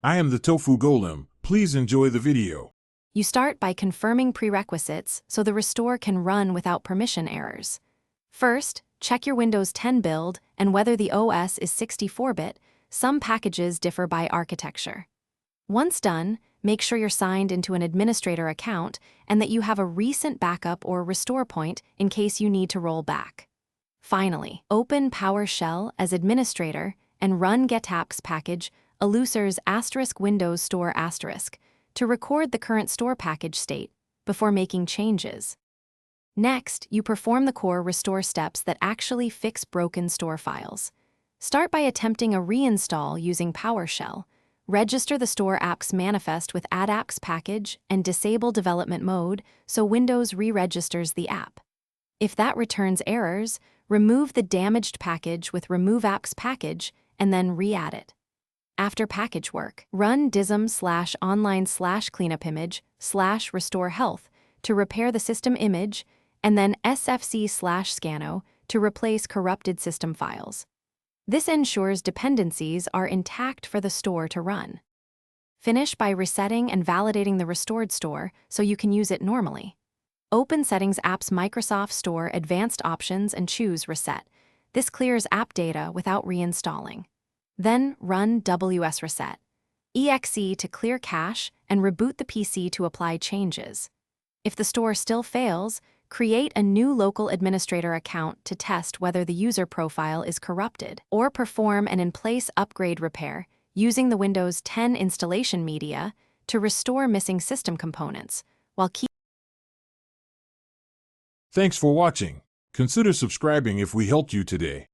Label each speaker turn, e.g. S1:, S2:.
S1: I am the Tofu Golem. Please enjoy the video.
S2: You start by confirming prerequisites so the restore can run without permission errors. First, check your Windows 10 build and whether the OS is 64-bit. Some packages differ by architecture. Once done, make sure you're signed into an administrator account and that you have a recent backup or restore point in case you need to roll back. Finally, open PowerShell as administrator and run getapps package alusers *Windows Store * to record the current store package state before making changes. Next, you perform the core restore steps that actually fix broken store files. Start by attempting a reinstall using PowerShell. Register the store apps manifest with add apps package and disable development mode so Windows re-registers the app. If that returns errors, remove the damaged package with remove apps package and then re-add it. After package work, run dism/online/cleanup image/restore health to repair the system image and then sfc/scano to replace corrupted system files. This ensures dependencies are intact for the store to run. Finish by resetting and validating the restored store so you can use it normally. Open Settings Apps Microsoft Store Advanced Options and choose Reset. This clears app data without reinstalling. Then run WS Reset. EXE to clear cache and reboot the PC to apply changes. If the store still fails, create a new local administrator account to test whether the user profile is corrupted, or perform an in-place upgrade repair using the Windows 10 installation media to restore missing system components, while
S1: Thanks for watching. Consider subscribing if we helped you today.